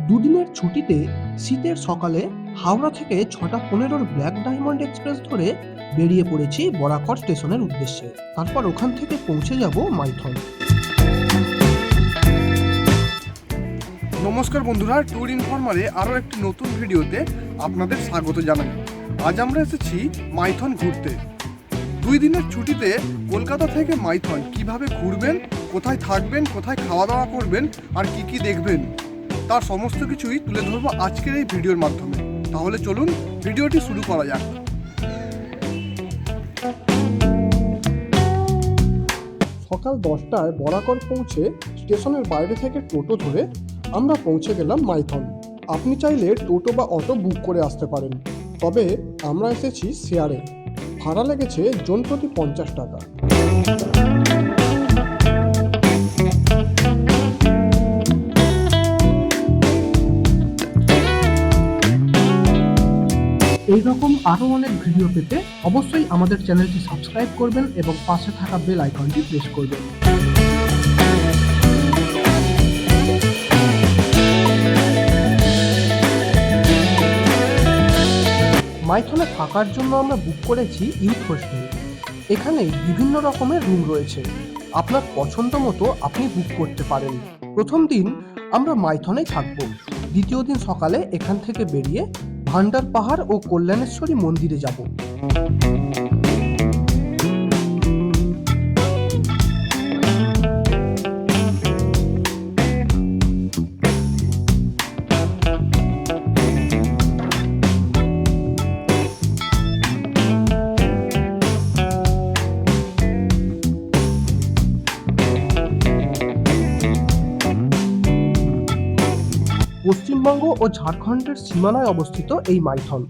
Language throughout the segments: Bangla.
দুদিনের ছুটিতে শীতের সকালে হাওড়া থেকে 6:15 ব্ল্যাক ডায়মন্ড এক্সপ্রেস ধরে বেরিয়ে পড়েছি বরাকর স্টেশনের উদ্দেশ্যে। তারপর ওখান থেকে পৌঁছে যাব মাইথন। নমস্কার বন্ধুরা, ট্যুর ইনফরমারে আরও একটি নতুন ভিডিওতে আপনাদের স্বাগত জানাই। আজ আমরা এসেছি মাইথন ঘুরতে। 2 দিনের ছুটিতে কলকাতা থেকে মাইথন কিভাবে ঘুরবেন, কোথায় থাকবেন, কোথায় খাওয়া দাওয়া করবেন আর কি কি দেখবেন, তার সমস্ত কিছুই তুলে ধরবো আজকের এই ভিডিওর মাধ্যমে। তাহলে চলুন ভিডিওটি শুরু করা যাক। সকাল 10টায় বরাকর পৌঁছে স্টেশনের বাইরে থেকে টোটো ধরে আমরা পৌঁছে গেলাম মাইথন। আপনি চাইলে টোটো বা অটো বুক করে আসতে পারেন, তবে আমরা এসেছি শেয়ারে। ভাড়া লেগেছে জন প্রতি 50 টাকা। এইরকম আরও অনেক ভিডিও পেতে অবশ্যই আমাদের চ্যানেলটি সাবস্ক্রাইব করবেন এবং পাশে থাকা বেল আইকনটি প্রেস করবেন। মাইথনে থাকার জন্য আমরা বুক করেছি ইউথ হোস্টেল। এখানে বিভিন্ন রকমের রুম রয়েছে, আপনার পছন্দ মতো আপনি বুক করতে পারেন। প্রথম দিন আমরা মাইথনেই থাকব। দ্বিতীয় দিন সকালে এখান থেকে বেরিয়ে ভান্ডার পাহাড় ও কল্যাণেশ্বরী মন্দিরে যাব। পশ্চিমবঙ্গ ও ঝাড়খণ্ডের সীমানায় অবস্থিত এই মাইথন।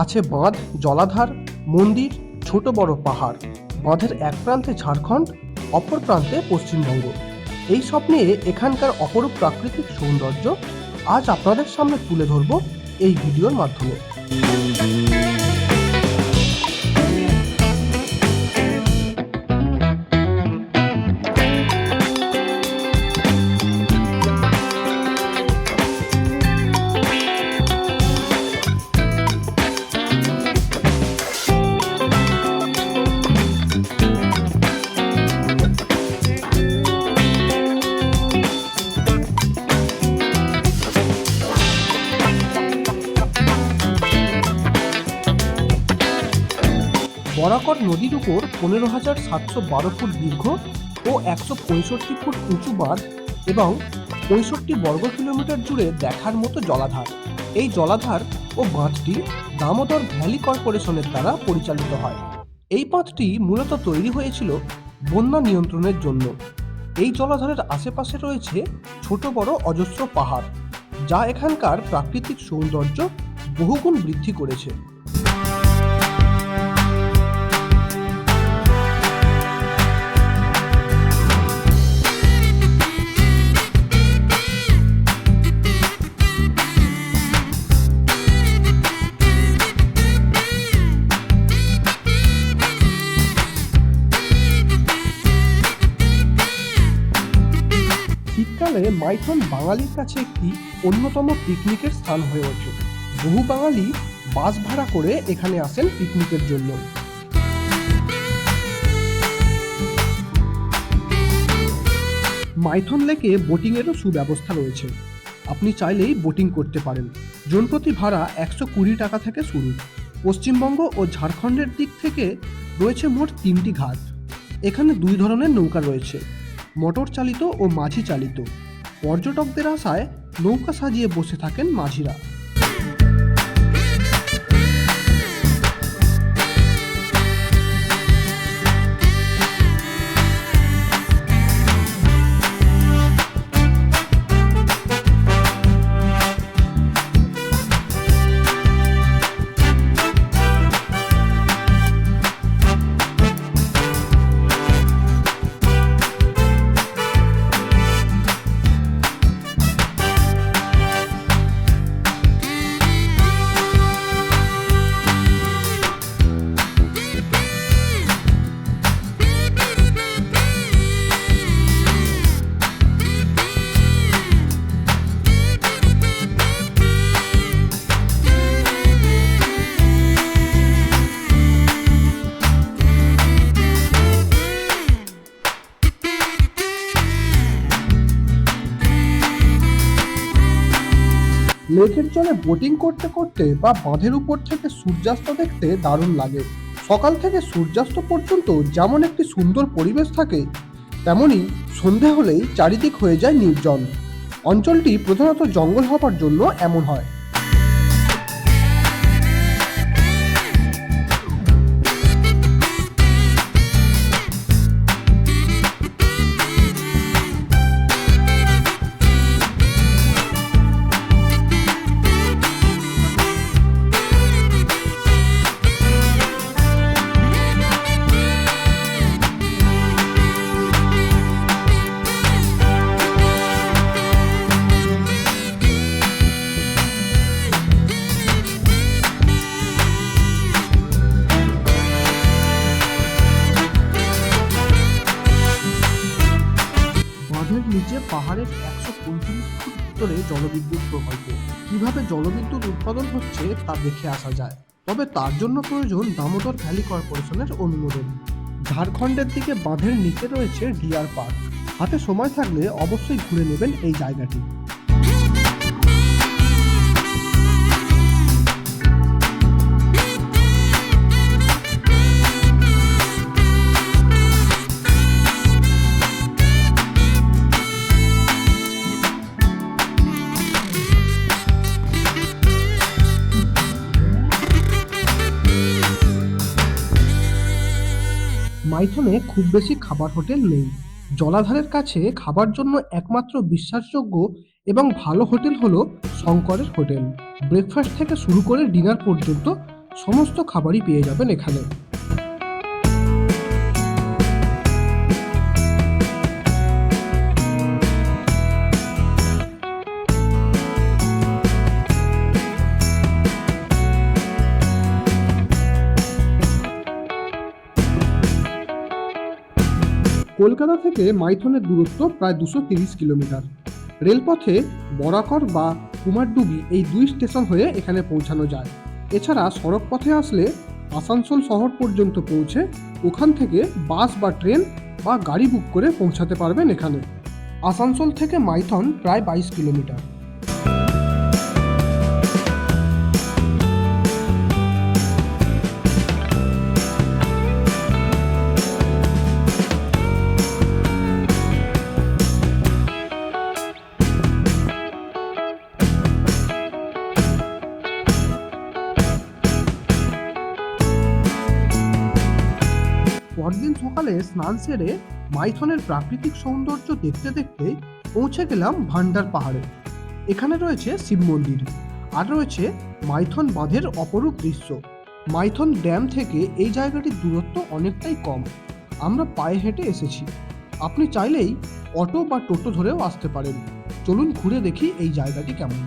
আছে বাঁধ, জলাধার, মন্দির, ছোট বড় পাহাড়। বাঁধের এক প্রান্তে ঝাড়খণ্ড, অপর প্রান্তে পশ্চিমবঙ্গ। এই সব নিয়ে এখানকার অপরূপ প্রাকৃতিক সৌন্দর্য আজ আপনাদের সামনে তুলে ধরব এই ভিডিওর মাধ্যমে। বরাকর নদীর উপর 15,712 ফুট দীর্ঘ ও 165 ফুট উঁচু বাঁধ এবং 65 বর্গ কিলোমিটার জুড়ে দেখার মতো জলাধার। এই জলাধার ও বাঁধটি দামোদর ভ্যালি কর্পোরেশনের দ্বারা পরিচালিত হয়। এই বাঁধটি মূলত তৈরি হয়েছিল বন্যা নিয়ন্ত্রণের জন্য। এই জলাধারের আশেপাশে রয়েছে ছোট বড় অজস্র পাহাড়, যা এখানকার প্রাকৃতিক সৌন্দর্য বহুগুণ বৃদ্ধি করেছে। শীতকালে মাইথন বাঙালির কাছে একটি অন্যতম পিকনিকের স্থান হয়ে ওঠে। বহু বাঙালি বাস ভাড়া করে এখানে আসেন পিকনিকের জন্য। মাইথন লেকে বোটিংয়েরও সুব্যবস্থা রয়েছে, আপনি চাইলেই বোটিং করতে পারেন। জনপ্রতি ভাড়া 120 টাকা থেকে শুরু। পশ্চিমবঙ্গ ও ঝাড়খণ্ডের দিক থেকে রয়েছে মোট 3টি ঘাট। এখানে 2 ধরনের নৌকা রয়েছে, মোটর চালিত ও মাঝি চালিত। পর্যটকদের আশায় নৌকা সাজিয়ে বসে থাকেন মাঝিরা। লেকের জলে বোটিং করতে করতে বা বাঁধের উপর থেকে সূর্যাস্ত দেখতে দারুণ লাগে। সকাল থেকে সূর্যাস্ত পর্যন্ত যেমন একটি সুন্দর পরিবেশ থাকে, তেমনি সন্ধে হলেই চারিদিক হয়ে যায় নির্জন। অঞ্চলটি প্রধানত জঙ্গল হবার জন্য এমন হয়। বাঁধের নিচে পাহাড়ের 135 ফুট ভিতরে জলবিদ্যুৎ প্রকল্প। কিভাবে জলবিদ্যুৎ উৎপাদন হচ্ছে তা দেখে আসা যায়, তবে তার জন্য প্রয়োজন দামোদর ভ্যালি কর্পোরেশনের অনুমোদন। ঝাড়খণ্ডের দিকে বাঁধের নিচে রয়েছে ডিয়ার পার্ক। হাতে সময় থাকলে অবশ্যই ঘুরে নেবেন এই জায়গাটি। মাইথনে খুব বেশি খাবার হোটেল নেই। জলাধারের কাছে খাবার জন্য একমাত্র বিশ্বাসযোগ্য এবং ভালো হোটেল হলো শঙ্করের হোটেল। ব্রেকফাস্ট থেকে শুরু করে ডিনার পর্যন্ত সমস্ত খাবারই পেয়ে যাবেন এখানে। কলকাতা থেকে মাইথনের দূরত্ব প্রায় 230 কিলোমিটার। রেলপথে বরাকর বা কুমারডুবি এই দুই স্টেশন হয়ে এখানে পৌঁছানো যায়। এছাড়া সড়ক পথে আসলে আসানসোল শহর পর্যন্ত পৌঁছে ওখান থেকে বাস বা ট্রেন বা গাড়ি বুক করে পৌঁছাতে পারবেন এখানে। আসানসোল থেকে মাইথন প্রায় 22 কিলোমিটার। পরদিন সকালে স্নান সেরে মাইথনের প্রাকৃতিক সৌন্দর্য দেখতে দেখতে পৌঁছে গেলাম ভান্ডার পাহাড়ে। এখানে রয়েছে শিব মন্দির আর রয়েছে মাইথন বাঁধের অপরূপ দৃশ্য। মাইথন ড্যাম থেকে এই জায়গাটির দূরত্ব অনেকটাই কম। আমরা পায়ে হেঁটে এসেছি। আপনি চাইলেই অটো বা টোটো ধরেও আসতে পারেন। চলুন ঘুরে দেখি এই জায়গাটি কেমন।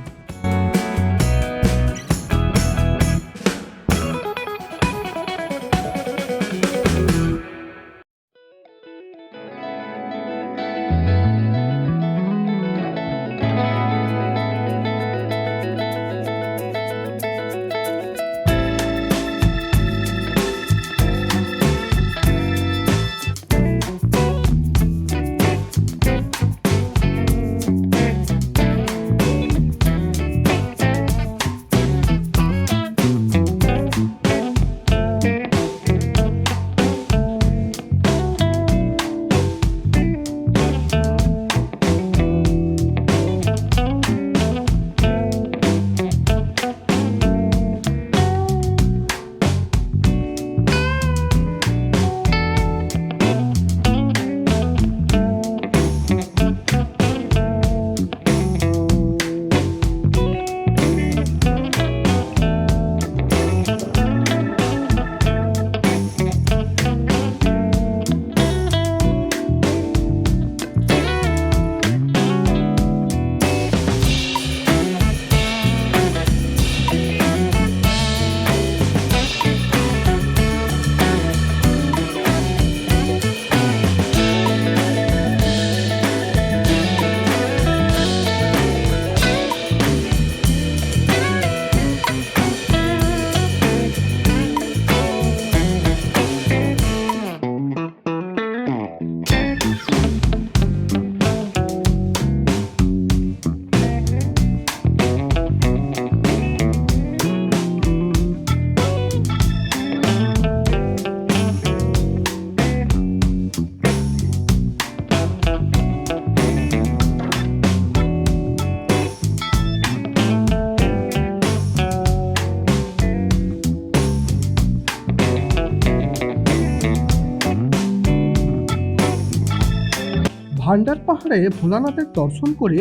মান্ডার পাহাড়ে ভোলানাথের দর্শন করে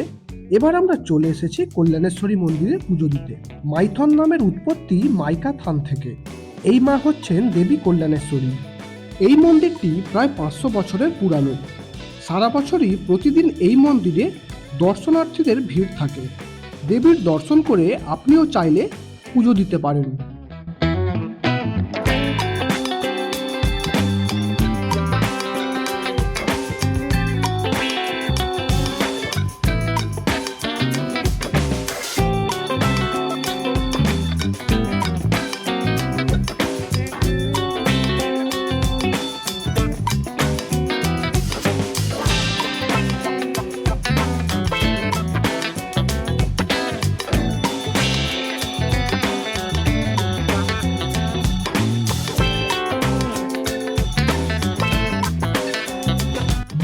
এবার আমরা চলে এসেছি কল্যাণেশ্বরী মন্দিরে পুজো দিতে। মাইথন নামের উৎপত্তি মাইকা থান থেকে। এই মা হচ্ছেন দেবী কল্যাণেশ্বরী। এই মন্দিরটি প্রায় 500 বছরের পুরানো। সারা বছরই প্রতিদিন এই মন্দিরে দর্শনার্থীদের ভিড় থাকে। দেবীর দর্শন করে আপনিও চাইলে পুজো দিতে পারেন।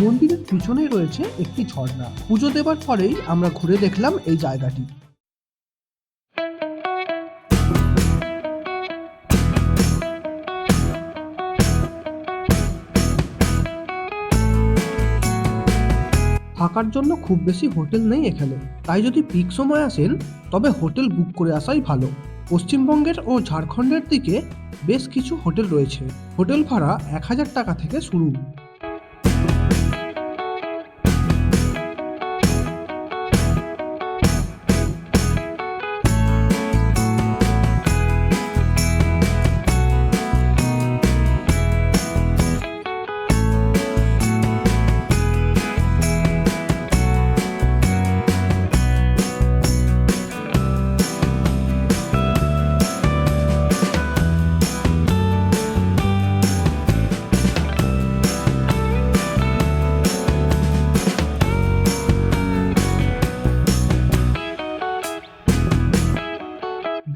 মন্দিরের পিছনেই রয়েছে একটি ঝর্ণা। পুজো দেবার পরেই আমরা ঘুরে দেখলাম এই জায়গাটি। থাকার জন্য খুব বেশি হোটেল নেই এখানে, তাই যদি পিক সময় আসেন তবে হোটেল বুক করে আসাই ভালো। পশ্চিমবঙ্গের ও ঝাড়খণ্ডের দিকে বেশ কিছু হোটেল রয়েছে। হোটেল ভাড়া 1000 টাকা থেকে শুরু।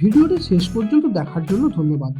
ভিডিওটি শেষ পর্যন্ত দেখার জন্য ধন্যবাদ।